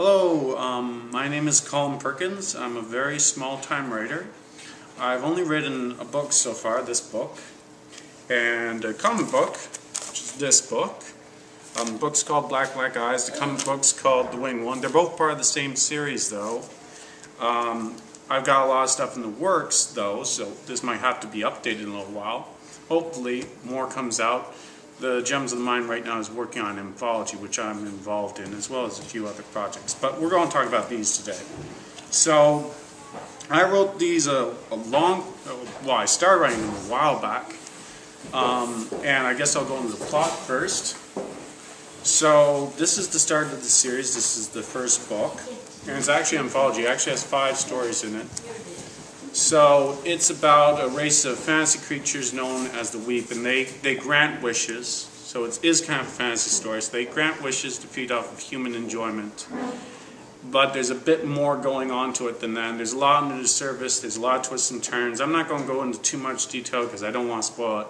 Hello, my name is Colin Perkins. I'm a very small-time writer. I've only written a book so far, this book, and a comic book, which is this book. The book's called Black Eyes. The comic book's called The Winged One. They're both part of the same series, though. I've got a lot of stuff in the works, though, so this might have to be updated in a little while. Hopefully, more comes out. The Gems of the Mind right now is working on an anthology, which I'm involved in, as well as a few other projects. But we're going to talk about these today. So, I wrote these I started writing them a while back. And I guess I'll go into the plot first. So, this is the start of the series. This is the first book. And it's actually an anthology. It actually has 5 stories in it. So it's about a race of fantasy creatures known as the Weep, and they grant wishes. So it is kind of a fantasy story. So they grant wishes to feed off of human enjoyment. But there's a bit more going on to it than that. And there's a lot under the surface. There's a lot of twists and turns. I'm not going to go into too much detail because I don't want to spoil it.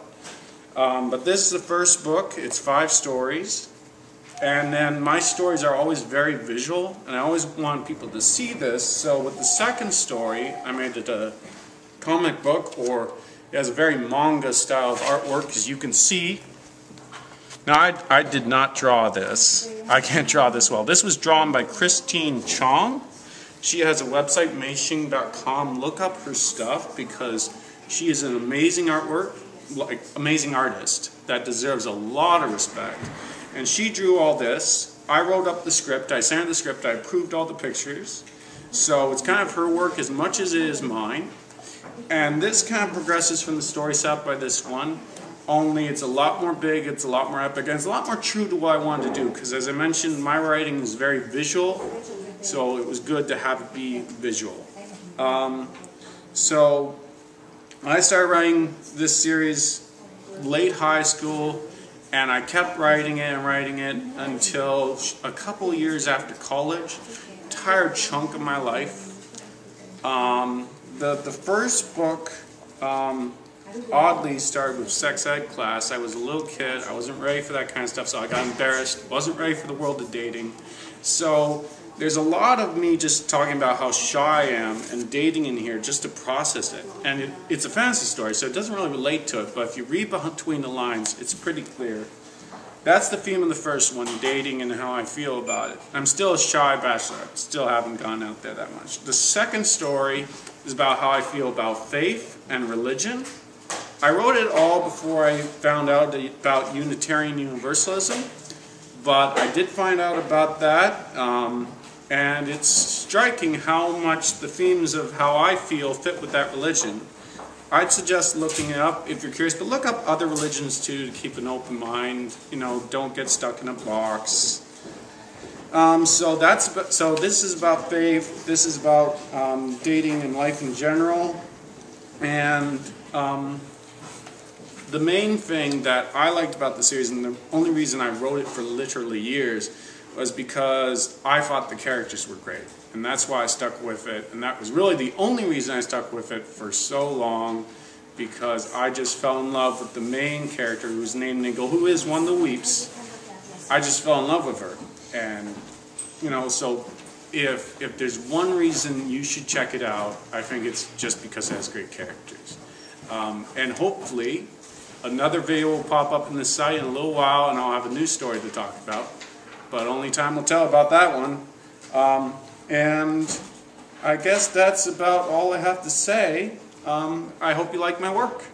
But this is the first book. It's 5 stories. And then my stories are always very visual, and I always want people to see this. So with the second story, I made it a comic book, or it has a very manga style of artwork, as you can see. Now, I did not draw this. I can't draw this well. This was drawn by Christine Chong. She has a website, meishing.com. Look up her stuff, because she is an amazing amazing artist that deserves a lot of respect. And she drew all this. I wrote up the script. I sent her the script. I approved all the pictures. So it's kind of her work as much as it is mine. And this kind of progresses from the story set by this one. Only it's a lot more big, it's a lot more epic, and it's a lot more true to what I wanted to do. Because as I mentioned, my writing is very visual. So it was good to have it be visual. So I started writing this series late high school. And I kept writing it and writing it until a couple years after college. Entire chunk of my life. The first book, oddly, started with sex ed class. I was a little kid. I wasn't ready for that kind of stuff, so I got embarrassed. Wasn't ready for the world of dating. So there's a lot of me just talking about how shy I am and dating in here just to process it. And it's a fantasy story, so it doesn't really relate to it, but if you read between the lines, it's pretty clear. That's the theme of the first one, dating and how I feel about it. I'm still a shy bachelor. Still haven't gone out there that much. The second story is about how I feel about faith and religion. I wrote it all before I found out about Unitarian Universalism, but I did find out about that. And it's striking how much the themes of how I feel fit with that religion. I'd suggest looking it up if you're curious, but look up other religions too to keep an open mind. You know, don't get stuck in a box. So this is about faith. This is about dating and life in general. And the main thing that I liked about the series, and the only reason I wrote it for literally years, was because I thought the characters were great. And that's why I stuck with it. And that was really the only reason I stuck with it for so long, because I just fell in love with the main character, who's named Nigel, who is one of the Weeps. I just fell in love with her. And, you know, so if there's one reason you should check it out, I think it's just because it has great characters. And hopefully, another video will pop up in the site in a little while, and I'll have a new story to talk about. But only time will tell about that one. And I guess that's about all I have to say. I hope you like my work.